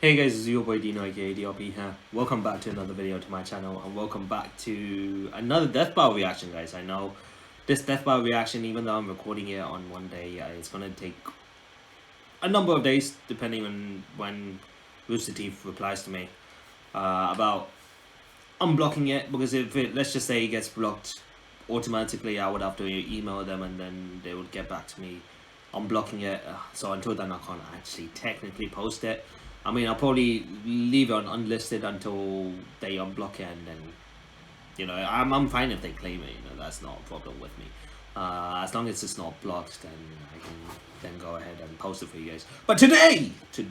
Hey guys, it's your boy Dino aka DRP here. Welcome back to another video to my channel and welcome back to another death battle reaction, guys. I know this death battle reaction, even though I'm recording it on one day, it's gonna take a number of days depending on when Rooster Teeth replies to me about unblocking it, because if it, let's just say it gets blocked automatically, I would have to email them and then they would get back to me unblocking it. So until then I can't actually technically post it. I mean, I'll probably leave it on unlisted until they unblock it, and then, you know, I'm fine if they claim it. You know, that's not a problem with me. As long as it's not blocked, then I can then go ahead and post it for you guys. But today, we're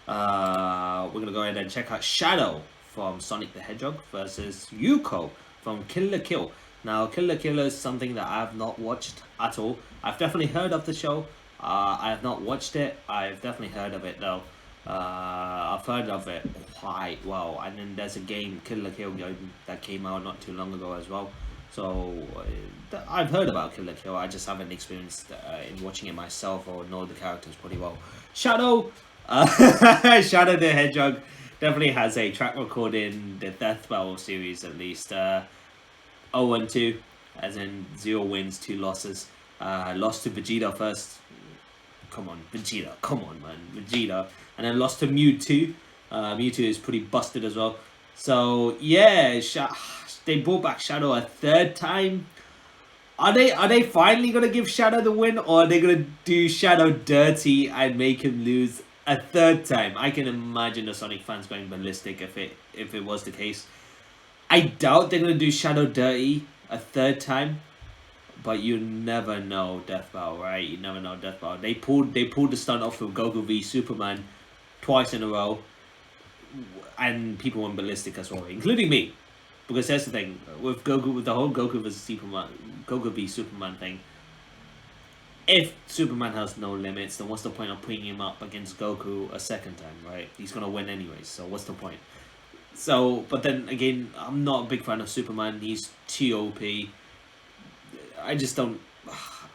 gonna go ahead and check out Shadow from Sonic the Hedgehog versus Ryuko from Kill la Kill. Now, Kill la Kill is something that I have not watched at all. I've definitely heard of the show. I have not watched it. I've definitely heard of it though. I've heard of it quite well, and then there's a game, Kill la Kill game, that came out not too long ago as well. So I've heard about Kill la Kill. I just haven't experienced in watching it myself or know the characters pretty well. Shadow, Shadow the Hedgehog definitely has a track record in the Death Battle series, at least 0-2, as in 0 wins, 2 losses. Lost to Vegeta first. Come on, Vegeta. Come on, man. Vegeta. And then lost to Mewtwo. Mewtwo is pretty busted as well. So, yeah. They brought back Shadow a third time. Are they finally going to give Shadow the win? Or are they going to do Shadow dirty and make him lose a third time? I can imagine the Sonic fans going ballistic if it was the case. I doubt they're going to do Shadow dirty a third time. But you never know Death Battle, right? You never know Death Battle. They pulled the stunt off with Goku v Superman twice in a row, and people went ballistic as well, including me. Because that's the thing with Goku, with the whole Goku vs Superman, Goku v Superman thing. If Superman has no limits, then what's the point of putting him up against Goku a second time, right? He's gonna win anyways, so what's the point? So, but then again, I'm not a big fan of Superman. He's too OP. I just don't.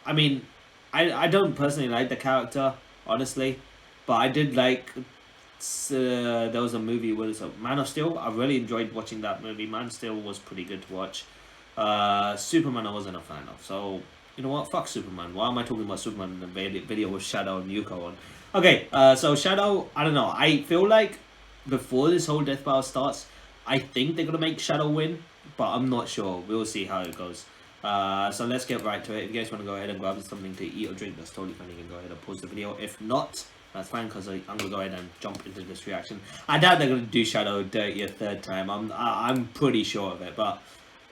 I mean, I don't personally like the character, honestly, but I did like. There was a movie, what is it, Man of Steel. I really enjoyed watching that movie. Man of Steel was pretty good to watch. Superman I wasn't a fan of, so you know what? Fuck Superman. Why am I talking about Superman in the video with Shadow and Ryuko on? Okay, so Shadow, I don't know. I feel like before this whole death battle starts, I think they're gonna make Shadow win, but I'm not sure. We'll see how it goes. So let's get right to it. If you guys want to go ahead and grab something to eat or drink, that's totally fine. You can go ahead and pause the video. If not, that's fine, because I'm gonna go ahead and jump into this reaction. I doubt they're gonna do Shadow dirty a third time. I'm pretty sure of it, but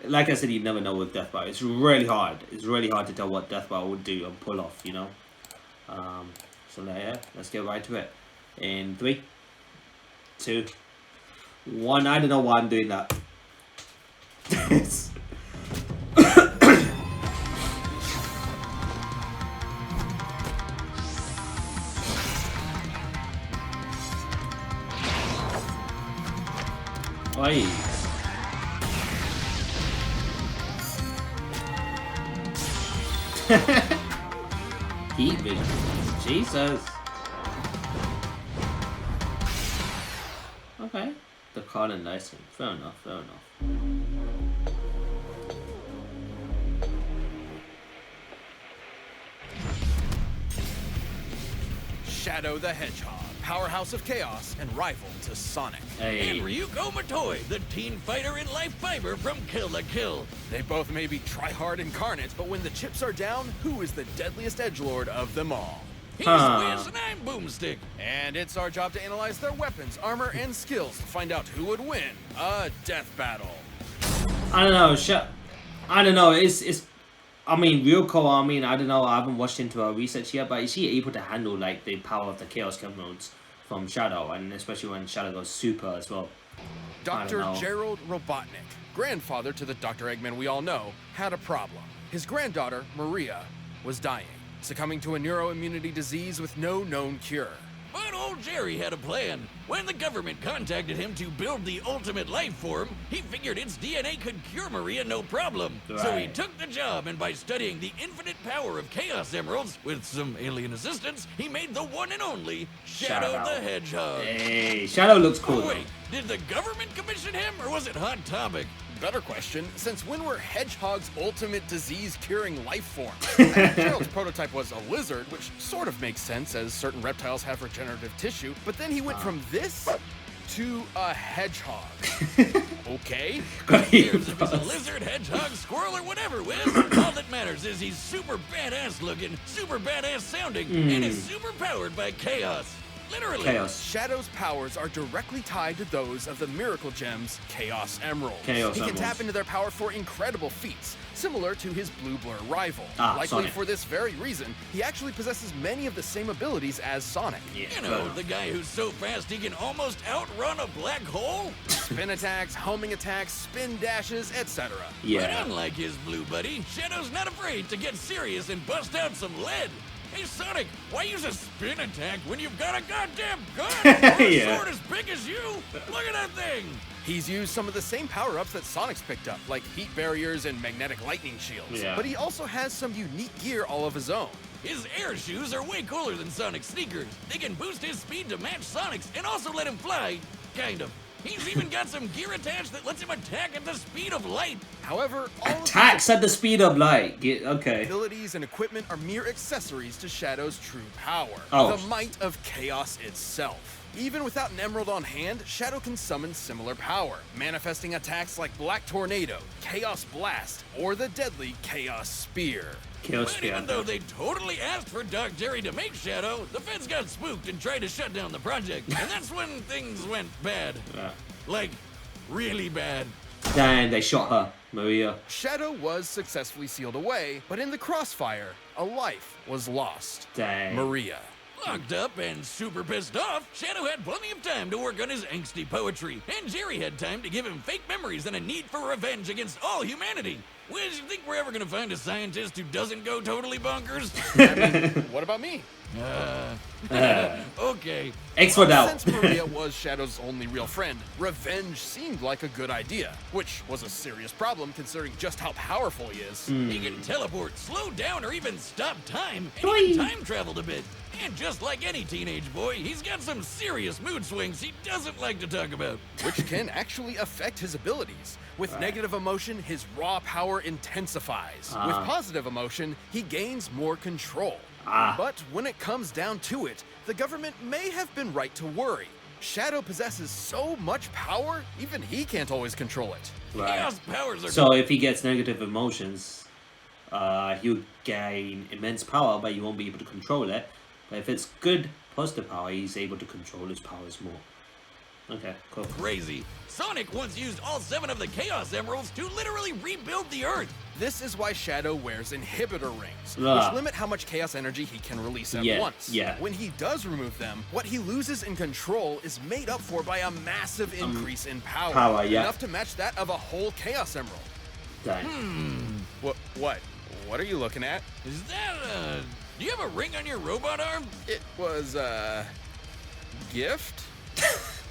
like I said, you never know with Death Battle. It's really hard. It's really hard to tell what Death Battle would do and pull off, you know. So yeah, let's get right to it. In 3, 2, 1. I don't know why I'm doing that. Oi. Heat vision. Jesus. Okay. The card and nicely. Fair enough, fair enough. Shadow the Hedgehog, powerhouse of chaos and rival to Sonic. Hey. And Ryuko Matoi, the teen fighter and life fiber from Kill la Kill. They both may be try-hard incarnates, but when the chips are down, who is the deadliest edgelord of them all? He's Wiz and I'm Boomstick. And it's our job to analyze their weapons, armor, and skills to find out who would win a death battle. I don't know. I don't know. It's. I mean, Ryuko, I don't know, I haven't watched into her research yet, but is she able to handle, like, the power of the Chaos Emeralds from Shadow, and especially when Shadow goes super as well? Dr. Gerald Robotnik, grandfather to the Dr. Eggman we all know, had a problem. His granddaughter, Maria, was dying, succumbing to a neuroimmunity disease with no known cure. But old Jerry had a plan. When the government contacted him to build the ultimate life form, he figured its DNA could cure Maria no problem. So he Right. took the job, and by studying the infinite power of Chaos Emeralds, with some alien assistance, he made the one and only Shadow the Hedgehog. Hey, Shadow looks cool. Oh, wait, did the government commission him, or was it Hot Topic? Better question, since when were hedgehogs ultimate disease-curing life forms? Gerald's prototype was a lizard, which sort of makes sense as certain reptiles have regenerative tissue, but then he went from this to a hedgehog. Okay. Who cares if he's a lizard, hedgehog, squirrel, or whatever, Wiz? All that matters is he's super badass looking, super badass sounding, and is super powered by chaos. Literally. Chaos. Shadow's powers are directly tied to those of the Miracle Gem's Chaos Emeralds. Chaos he can Emeralds. tap into their power for incredible feats, similar to his Blue Blur rival. Likely Sonic. for this very reason, he actually possesses many of the same abilities as Sonic. Yeah, You know, the guy who's so fast he can almost outrun a black hole? Spin attacks, homing attacks, spin dashes, etc. But yeah. unlike his blue buddy, Shadow's not afraid to get serious and bust out some lead. Hey, Sonic, why use a spin attack when you've got a goddamn gun or a Yeah. sword as big as you? Look at that thing! He's used some of the same power-ups that Sonic's picked up, like heat barriers and magnetic lightning shields. Yeah. But he also has some unique gear all of his own. His air shoes are way cooler than Sonic's sneakers. They can boost his speed to match Sonic's and also let him fly, kind of. He's even got some gear attached that lets him attack at the speed of light. However, all of these Attacks at the speed of light. Okay. abilities and equipment are mere accessories to Shadow's true power. Oh. The might of chaos itself. Even without an emerald on hand, Shadow can summon similar power, manifesting attacks like Black Tornado, Chaos Blast, or the deadly Chaos Spear. Chaos But Spear. even though they totally asked for Doc Jerry to make Shadow, the feds got spooked and tried to shut down the project. And that's when things went bad. Yeah. Like, really bad. Then they shot her, Maria. Shadow was successfully sealed away, but in the crossfire, a life was lost. Dang. Maria. Locked up and super pissed off, Shadow had plenty of time to work on his angsty poetry, and Jerry had time to give him fake memories and a need for revenge against all humanity. Wiz, you think we're ever gonna find a scientist who doesn't go totally bonkers? What about me? Okay. X for doubt. Since Maria was Shadow's only real friend, revenge seemed like a good idea, which was a serious problem considering just how powerful he is. He can teleport, slow down, or even stop time, and Boy. even time traveled a bit. And just like any teenage boy, he's got some serious mood swings he doesn't like to talk about. Which can actually affect his abilities. With negative emotion, his raw power intensifies. With positive emotion, he gains more control. But when it comes down to it, the government may have been right to worry. Shadow possesses so much power, even he can't always control it. Chaos powers are So if he gets negative emotions, he'll gain immense power, but he won't be able to control it. But if it's good positive power, he's able to control his powers more. Okay, cool. crazy. Sonic once used all 7 of the Chaos Emeralds to literally rebuild the Earth. This is why Shadow wears inhibitor rings, Ah. which limit how much chaos energy he can release at Yeah, once. yeah. When he does remove them, what he loses in control is made up for by a massive increase in power. power, yeah. Enough to match that of a whole Chaos Emerald. Dang. What? What are you looking at? Is that, do you have a ring on your robot arm? It was a gift?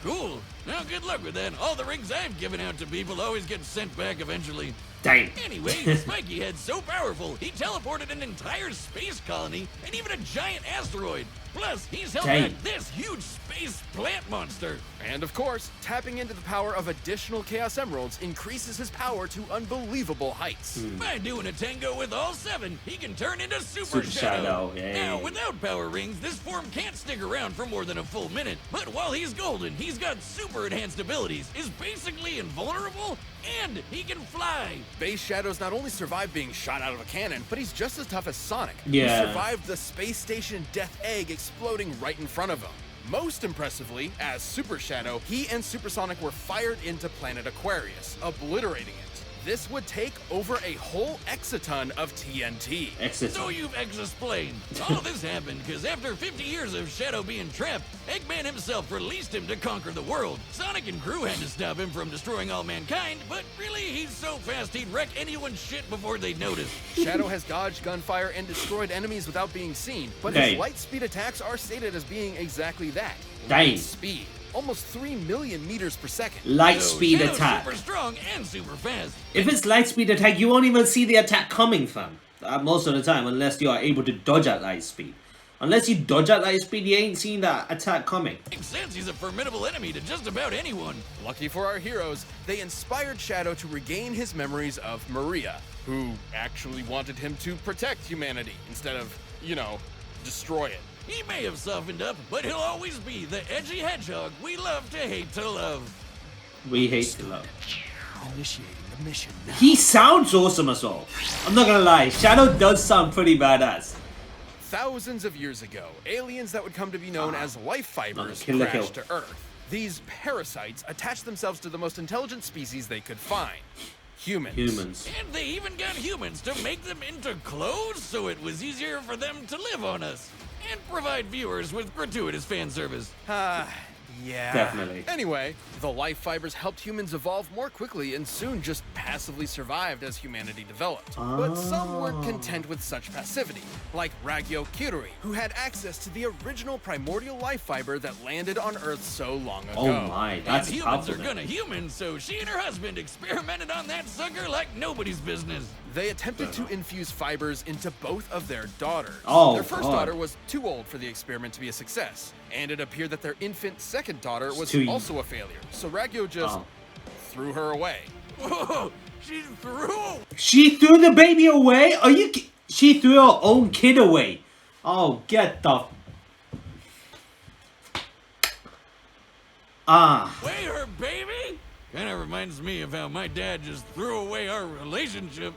Cool. Now, good luck with that. All the rings I've given out to people always get sent back eventually. Dang. Anyway, Spiky Head's so powerful, he teleported an entire space colony and even a giant asteroid. Plus, he's held Dang. back this huge space plant monster. And of course, tapping into the power of additional Chaos Emeralds increases his power to unbelievable heights. By doing a tango with all 7, he can turn into Super Super Shadow, yay. Now, without power rings, this form can't stick around for more than a full minute. But while he's golden, he's got super enhanced abilities, is basically invulnerable, and he can fly. Base Shadow's not only survived being shot out of a cannon, but he's just as tough as Sonic, Yeah. who survived the space station Death Egg exploding right in front of him. Most impressively, as Super Shadow, he and Supersonic were fired into planet Aquarius, obliterating it. this would take over a whole exaton of TNT. So you've explained. All this happened because after 50 years of Shadow being trapped, Eggman himself released him to conquer the world. Sonic and crew had to stop him from destroying all mankind, but really, he's so fast he'd wreck anyone's shit before they'd notice. Shadow has dodged gunfire and destroyed enemies without being seen, but his light speed attacks are stated as being exactly that. Light speed. Almost 3 million meters per second. Light speed attack. Super strong and super fast. If it's light speed attack, you won't even see the attack coming, fam. Most of the time, unless you are able to dodge at light speed. Unless you dodge at light speed, you ain't seen that attack coming. Makes sense, he's a formidable enemy to just about anyone. Lucky for our heroes, they inspired Shadow to regain his memories of Maria, who actually wanted him to protect humanity instead of, you know, destroy it. He may have softened up, but he'll always be the edgy hedgehog we love to hate to love. We hate to love. Initiating the mission now. He sounds awesome as well. I'm not gonna lie, Shadow does sound pretty badass. Thousands of years ago, aliens that would come to be known as life fibers crashed to Earth. These parasites attached themselves to the most intelligent species they could find. Humans. And they even got humans to make them into clothes so it was easier for them to live on us. And provide viewers with gratuitous fan service. Yeah. Definitely. Anyway, the life fibers helped humans evolve more quickly and soon just passively survived as humanity developed. But some weren't content with such passivity, like Ryuko, who had access to the original primordial life fiber that landed on Earth so long ago. Oh my, that's and humans are gonna human, so she and her husband experimented on that sucker like nobody's business. They attempted to infuse fibers into both of their daughters. Their first daughter was too old for the experiment to be a success, and it appeared that their infant second daughter was also a failure. So Ryuko just threw her away. Whoa! She threw the baby away? Are you? She threw her own kid away. Oh, get the. Away her baby? Kinda reminds me of how my dad just threw away our relationship.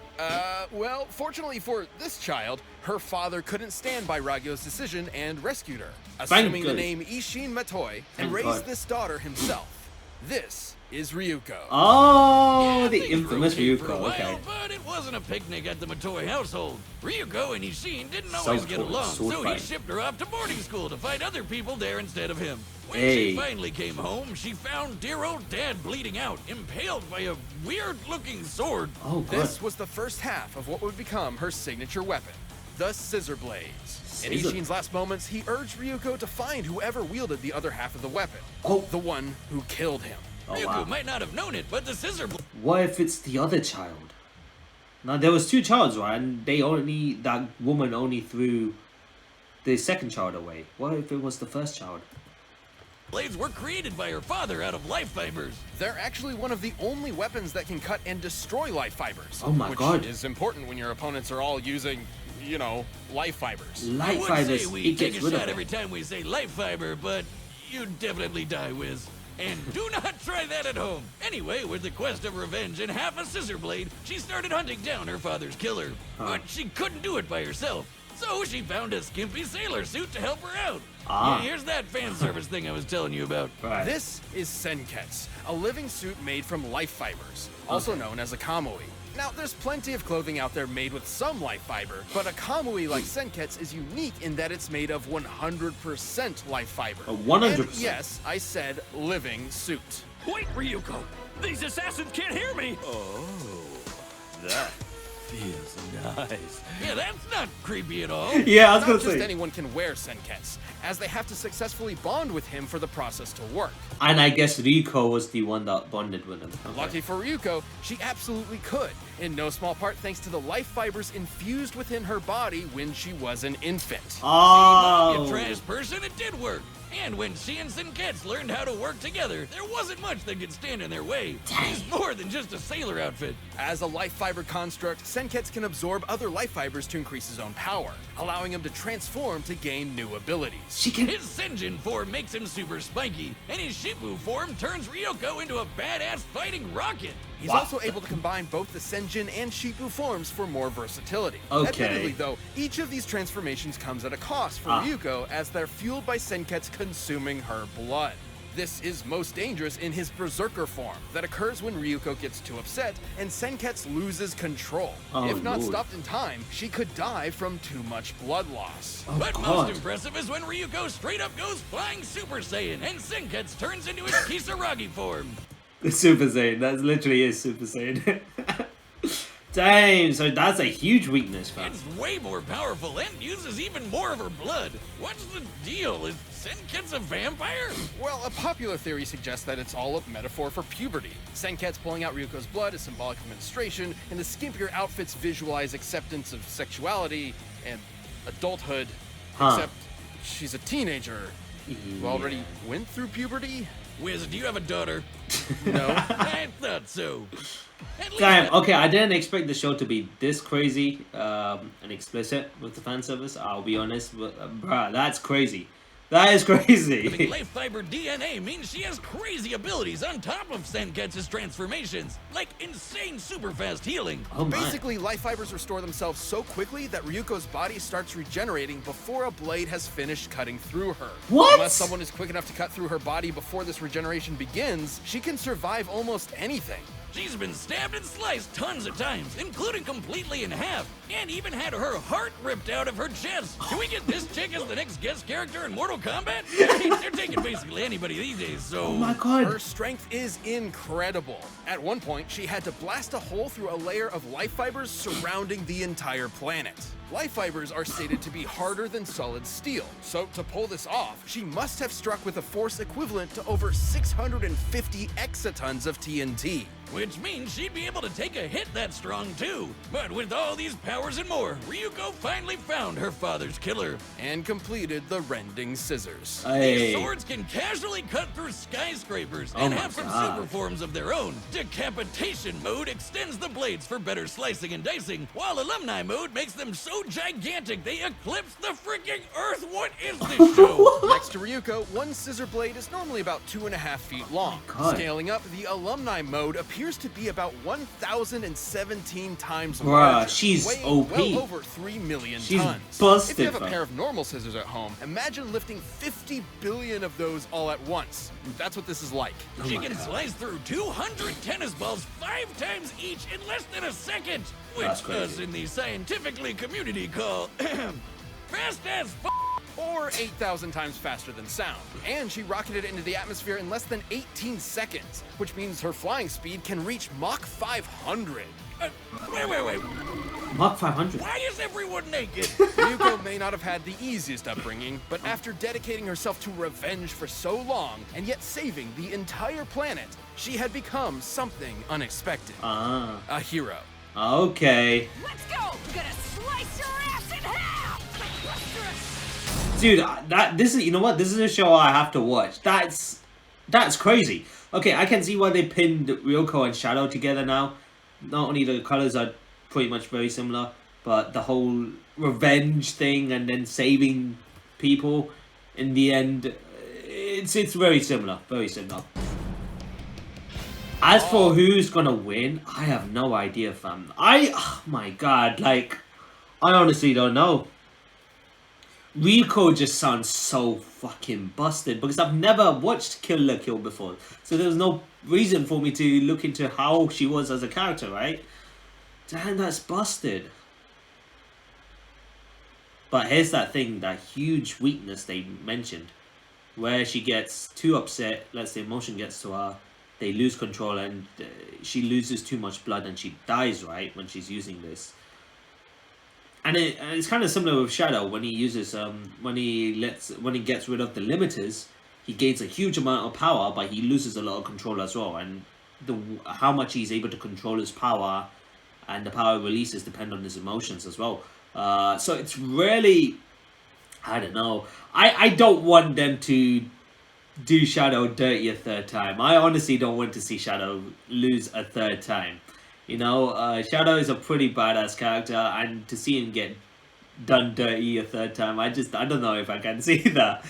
Well, fortunately for this child, her father couldn't stand by Ryuko's decision and rescued her, assuming the name Ishin Matoi, and raised this daughter himself. This is Ryuko. Oh, yeah, the infamous Ryuko. Okay. But it wasn't a picnic at the Matoi household. Ryuko and Ishin didn't always get along, so he shipped her off to boarding school to fight other people there instead of him. When she finally came home, she found dear old dad bleeding out, impaled by a weird-looking sword. Oh, God. This was the first half of what would become her signature weapon, the scissor blades. In Ishin's last moments, he urged Ryuko to find whoever wielded the other half of the weapon. The one who killed him. Ryuko might not have known it, but the scissor blade... What if it's the other child? Now, there was two childs, right? And that woman only threw the second child away. What if it was the first child? Blades were created by her father out of life fibers. They're actually one of the only weapons that can cut and destroy life fibers. Oh my God. Which is important when your opponents are all using, you know, life fibers. Life fibers, we take a shot every time we say life fiber, but you definitely die, Wiz. And do not try that at home. Anyway, with the quest of revenge and half a scissor blade, she started hunting down her father's killer. But she couldn't do it by herself. So she found a skimpy sailor suit to help her out. Yeah, here's that fan service thing I was telling you about. This is Senketsu, a living suit made from life fibers, also known as a kamui. Now, there's plenty of clothing out there made with some life fiber, but a kamui like Senketsu is unique in that it's made of 100% life fiber. 100%? And yes, I said living suit. Wait, Ryuko! These assassins can't hear me! Oh, that feels nice. Yeah, that's not creepy at all. Yeah, I was gonna say. Not just anyone can wear Senketsu, as they have to successfully bond with him for the process to work. And I guess Ryuko was the one that bonded with him. Lucky for Ryuko, she absolutely could, in no small part thanks to the life fibers infused within her body when she was an infant. Oh! You trash person, it did work. And when she and Senketsu learned how to work together, there wasn't much that could stand in their way. He's more than just a sailor outfit. As a life fiber construct, Senketsu can absorb other life fibers to increase his own power, allowing him to transform to gain new abilities. His Senjin form makes him super spiky, and his Shipu form turns Ryuko into a badass fighting rocket. He's also able to combine both the Senjin and Shipu forms for more versatility. Admittedly, though, each of these transformations comes at a cost for Ryuko, as they're fueled by Senketsu consuming her blood. This is most dangerous in his berserker form that occurs when Ryuko gets too upset and Senketsu loses control. If not stopped in time, she could die from too much blood loss. But most impressive is when Ryuko straight up goes flying Super Saiyan and Senketsu turns into his Kisaragi form. The Super Saiyan, that literally is Super Saiyan. Damn, so that's a huge weakness, fam. It's way more powerful and uses even more of her blood. What's the deal? Is Senketsu a vampire? Well, a popular theory suggests that it's all a metaphor for puberty. Senketsu pulling out Ryuko's blood is symbolic of menstruation, and the skimpier outfits visualize acceptance of sexuality and adulthood. Except she's a teenager who already went through puberty. Wiz, do you have a daughter? No. I thought so. Damn, okay, I didn't expect the show to be this crazy and explicit with the fan service, I'll be honest, but bruh, that's crazy. That is crazy. Having life fiber DNA means she has crazy abilities on top of Senketsu's transformations, like insane super fast healing. Oh my. Basically, life fibers restore themselves so quickly that Ryuko's body starts regenerating before a blade has finished cutting through her. What? Unless someone is quick enough to cut through her body before this regeneration begins, she can survive almost anything. She's been stabbed and sliced tons of times, including completely in half, and even had her heart ripped out of her chest. Can we get this chick as the next guest character in Mortal Kombat? I mean, they're taking basically anybody these days, so... Oh my god. Her strength is incredible. At one point, she had to blast a hole through a layer of life fibers surrounding the entire planet. Life fibers are stated to be harder than solid steel, so to pull this off, she must have struck with a force equivalent to over 650 exatons of TNT. Which means she'd be able to take a hit that strong too. But with all these powers and more, Ryuko finally found her father's killer. And completed the rending scissors. These swords can casually cut through skyscrapers and have some super forms of their own. Decapitation mode extends the blades for better slicing and dicing, while alumni mode makes them so gigantic they eclipse the freaking earth. What is this show? Next to Ryuko, one scissor blade is normally about 2.5 feet long. Scaling up, the alumni mode appears to be about 1,017 times larger. She's weighing OP. well over 3 million She's tons. busted, If you have a fam. pair of normal scissors at home, imagine lifting 50 billion of those all at once. That's what this is like. She can slice through 200 tennis balls 5 times each in less than a second, which us in the scientifically community call fast as f***. Or 8,000 times faster than sound. And she rocketed into the atmosphere in less than 18 seconds, which means her flying speed can reach Mach 500. Wait. Mach 500. Why is everyone naked? Ryuko may not have had the easiest upbringing, but after dedicating herself to revenge for so long, and yet saving the entire planet, she had become something unexpected. A hero. Okay. Let's go! I'm gonna slice your ass in half! Dude, this is, you know what? This is a show I have to watch. That's crazy. Okay, I can see why they pinned Ryuko and Shadow together now. Not only the colors are pretty much very similar, but the whole revenge thing and then saving people in the end, it's very similar, very similar. As for who's gonna win, I have no idea, fam. Oh my god, like, I honestly don't know. Ryuko just sounds so fucking busted because I've never watched Kill la Kill before, so there's no reason for me to look into how she was as a character, right? Damn, that's busted. But here's that thing, that huge weakness they mentioned, where she gets too upset, let's say emotion gets to her, they lose control and she loses too much blood and she dies, right, when she's using this. And it's kind of similar with Shadow when he uses when he gets rid of the limiters, he gains a huge amount of power, but he loses a lot of control as well. And how much he's able to control his power and the power releases depend on his emotions as well. So it's really, I don't know. I don't want them to do Shadow dirty a third time. I honestly don't want to see Shadow lose a third time. You know, Shadow is a pretty badass character, and to see him get done dirty a third time, I don't know if I can see that.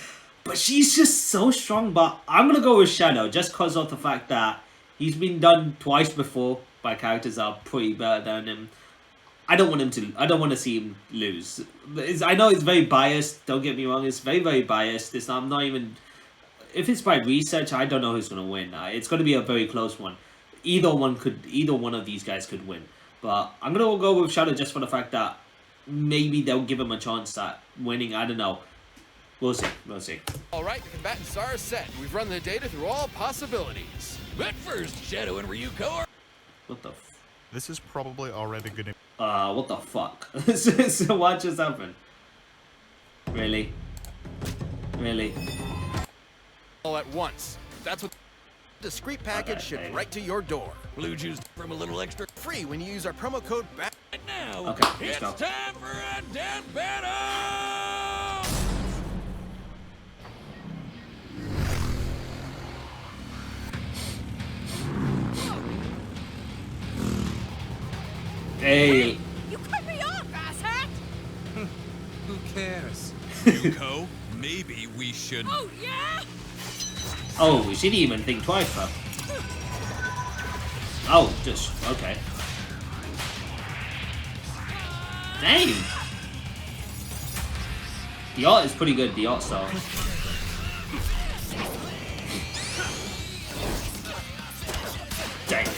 But she's just so strong, but I'm going to go with Shadow, just because of the fact that he's been done twice before by characters that are pretty better than him. I don't want to see him lose. I know it's very biased, don't get me wrong, it's very, very biased. I'm not even if it's by research, I don't know who's gonna win. It's gonna be a very close one. Either one of these guys could win. But I'm gonna go with Shadow just for the fact that maybe they'll give him a chance at winning. I don't know. We'll see. We'll see. All right, the combatants are set. We've run the data through all possibilities. But first, Shadow and Ryuko are... What the? This is probably already good. What the fuck? So what just happened? Really? Really? All at once. That's what... Discreet package shipped right to your door. Blue juice from a little extra... Free when you use our promo code BATTLE. Right now, Okay, it's let's go. time for a death battle! Hey. You cut me off, asshat! Who cares? Ryuko, maybe we should... Oh, yeah? Oh, she didn't even think twice, huh? Oh, just okay. Dang. The art is pretty good. The art style. Dang.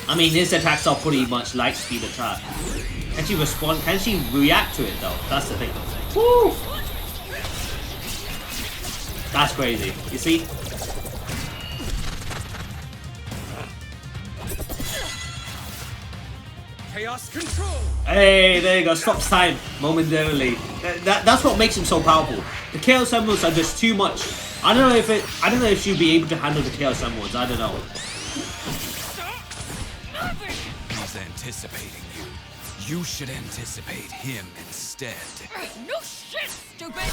I mean, his attacks are pretty much light speed attack. Can she respond? Can she react to it though? That's the thing. Woo! That's crazy. You see? Chaos control! Hey, there you go. Stops time momentarily. That's what makes him so powerful. The Chaos Emeralds are just too much. I don't know if she'll be able to handle the Chaos Emeralds. I don't know. He's anticipating you. You should anticipate him instead. No shit, stupid!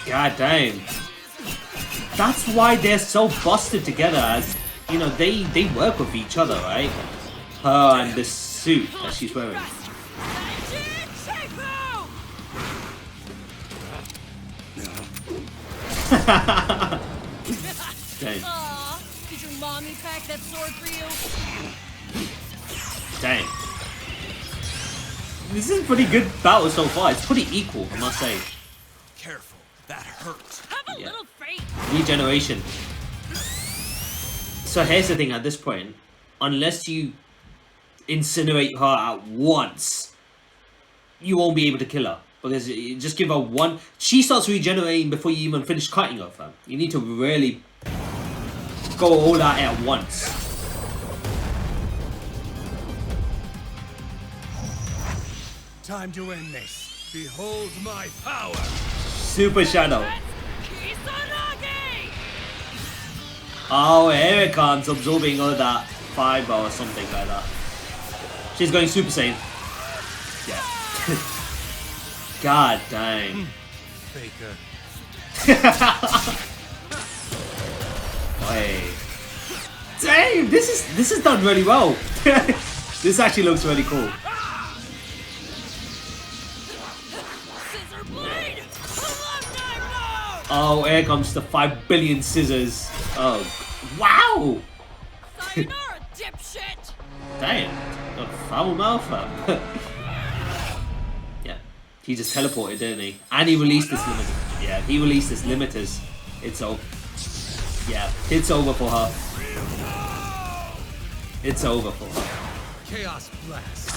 God damn. That's why they're so busted together, as you know, they work with each other, right? Her and this suit that she's wearing. Dang. Aw, did your mommy pack that sword for you? Dang. This is a pretty good battle so far. It's pretty equal, I must say. Careful, that hurts. Have a Yeah. little faith. Regeneration. So here's the thing at this point. Unless you incinerate her at once, you won't be able to kill her. Because you just give her one... She starts regenerating before you even finish cutting her, fam. You need to really go all out at once. Time to end this. Behold my power. Super Shadow. Kisaragi! Oh, here it comes, absorbing all that fiber or something like that. She's going Super Saiyan. Yeah. God dang. Faker. Wait. Dang, this is done really well. This actually looks really cool. Scissor blade! Lifetime mode! Oh, here comes the 5 billion scissors. Oh, wow. Sayonara, dipshit! Damn. Got foul mouth up. Yeah. He just teleported, didn't he? And he released this limiter. Yeah, he released this limiters. It's over. Yeah, it's over for her. It's over for her. Chaos blast.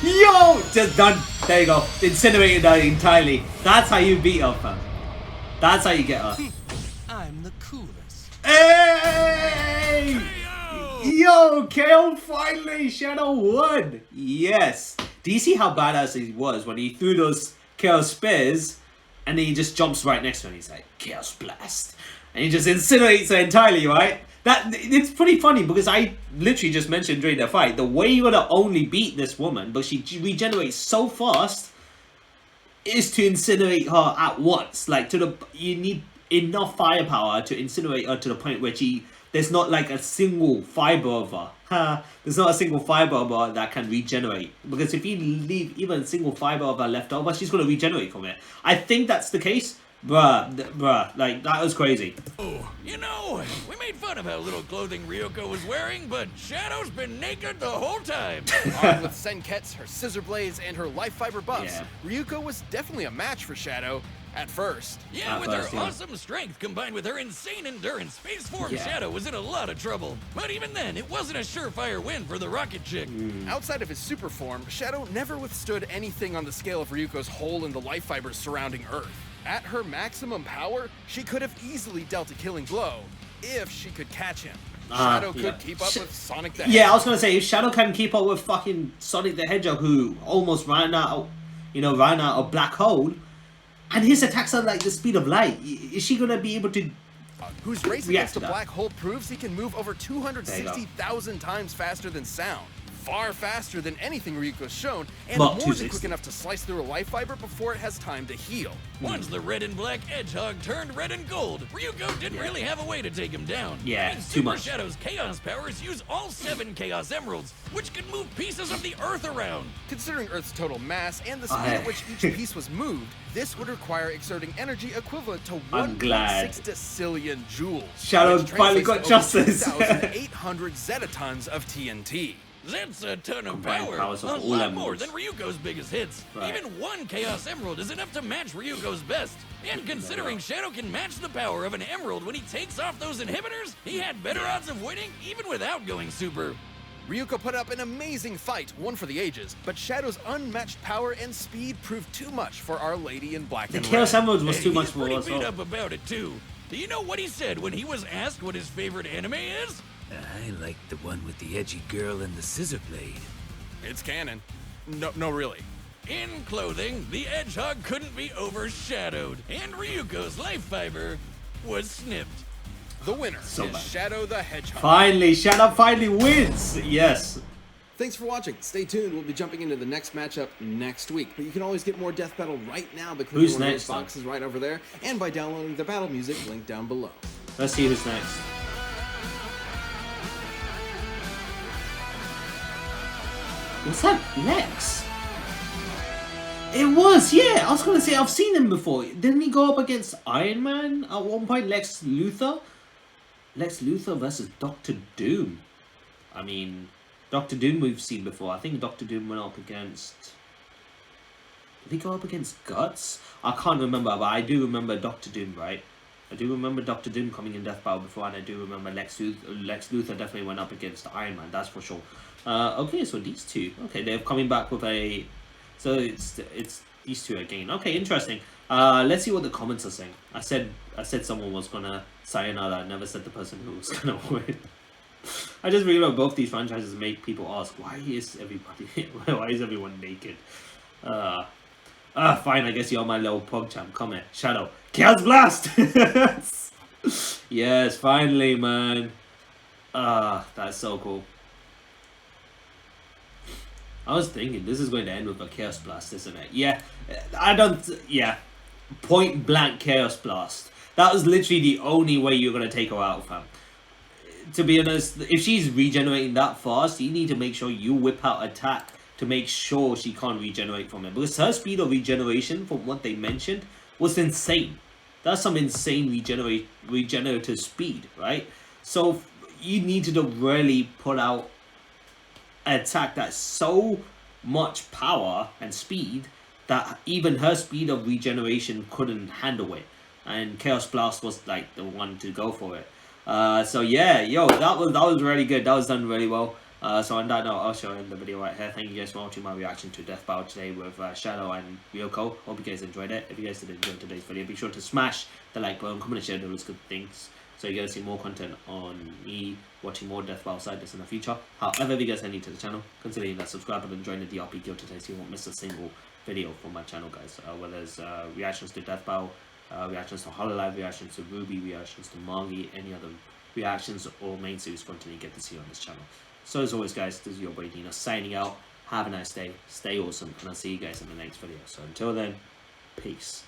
Yo! Just done. There you go. Incinerated her entirely. That's how you beat her, fam. That's how you get her. I'm the coolest. Hey! Yo, KO finally! Shadow won! Yes! Do you see how badass he was when he threw those Chaos Spears and then he just jumps right next to him? He's like, Chaos Blast! And he just incinerates her entirely, right? It's pretty funny because I literally just mentioned during the fight, the way you're gonna only beat this woman, but she regenerates so fast, is to incinerate her at once. Like, you need enough firepower to incinerate her to the point where there's not like a single fiber of her. There's not a single fiber of her that can regenerate. Because if you leave even a single fiber of her left over, she's going to regenerate from it. I think that's the case. Bruh, like, that was crazy. Oh, you know, we made fun of how little clothing Ryuko was wearing, but Shadow's been naked the whole time. Armed with Senkets, her scissor blades, and her life fiber buffs, Ryuko was definitely a match for Shadow. At first. Yeah, with her awesome strength combined with her insane endurance, Space Form Shadow was in a lot of trouble. But even then, it wasn't a surefire win for the Rocket Chick. Outside of his super form, Shadow never withstood anything on the scale of Ryuko's hole in the life fibers surrounding Earth. At her maximum power, she could have easily dealt a killing blow, if she could catch him. Shadow could keep up with Sonic the Hedgehog. Yeah, I was gonna say, if Shadow can keep up with fucking Sonic the Hedgehog, who almost ran out of Black Hole, and his attacks are like the speed of light, is she gonna be able to whose race against a black hole proves he can move over 260,000 times faster than sound. Far faster than anything Ryuko's shown, and more than quick enough to slice through a life fiber before it has time to heal. Once the red and black Hedgehog turned red and gold, Ryuko didn't really have a way to take him down. Yeah, and too much. Super Shadow's Chaos powers use all 7 Chaos Emeralds, which can move pieces of the Earth around. Considering Earth's total mass and the speed at which each piece was moved, this would require exerting energy equivalent to 1.6 decillion joules. Shadow finally got justice. 2,800 zetatons of TNT. That's a ton of power, a lot more than Ryuko's biggest hits. Even 1 Chaos Emerald is enough to match Ryuko's best. And considering Shadow can match the power of an Emerald when he takes off those inhibitors, he had better odds of winning even without going super. Ryuko put up an amazing fight, one for the ages, but Shadow's unmatched power and speed proved too much for Our Lady in Black and Red. The Chaos Emerald was too much for us. He's pretty beat up about it too. Do you know what he said when he was asked what his favorite anime is? I like the one with the edgy girl and the scissor blade. It's canon. No, really. In clothing, the Hedgehog couldn't be overshadowed, and Ryuko's life fiber was snipped. The winner is Shadow the Hedgehog. Finally, Shadow finally wins. Yes. Thanks for watching. Stay tuned. We'll be jumping into the next matchup next week. But you can always get more Death Battle right now by clicking one of those boxes right over there, and by downloading the battle music link down below. Let's see who's next. Was that Lex? It was, yeah. I was gonna say I've seen him before. Didn't he go up against Iron Man at one point? Lex Luthor? Lex Luthor versus Doctor Doom. I mean, Doctor Doom we've seen before. I think Doctor Doom went up against... Did he go up against Guts? I can't remember, but I do remember Doctor Doom, right? I do remember Doctor Doom coming in Death Battle before, and I do remember Lex Luthor definitely went up against Iron Man, that's for sure. Okay, so these two. Okay, they're coming back with a... So it's these two again. Okay, interesting. Let's see what the comments are saying. I said someone was gonna sayonara. I never said the person who was gonna win. I just realized both these franchises make people ask, why is everyone naked? Fine, I guess you're my little PogChamp. Come here. Shadow. Chaos Blast! Yes, finally, man. That's so cool. I was thinking, this is going to end with a Chaos Blast, isn't it? Yeah. Yeah. Point blank Chaos Blast. That was literally the only way you're going to take her out, fam. To be honest, if she's regenerating that fast, you need to make sure you whip out attack to make sure she can't regenerate from it. Because her speed of regeneration, from what they mentioned, was insane. That's some insane regenerative speed, right? So you need to really put out an attack that's so much power and speed that even her speed of regeneration couldn't handle it. And Chaos Blast was like the one to go for it. So yeah, yo, that was really good. That was done really well. So on that note, I'll show him the video right here. Thank you guys for watching my reaction to Death Battle today with Shadow and Ryuko. Hope you guys enjoyed it. If you guys did enjoy today's video, be sure to smash the like button, comment and share those good things, so you guys see more content on me watching more Death Battle side this in the future. However, if you guys are new to the channel, consider hitting that subscribe button and join the DRP guild today so you won't miss a single video from my channel, guys. Whether it's reactions to Death Battle, reactions to Hololive, reactions to Ruby, reactions to Mangi, any other reactions or main series content you get to see on this channel. So as always, guys, this is your boy Dino signing out. Have a nice day, stay awesome, and I'll see you guys in the next video. So until then, peace.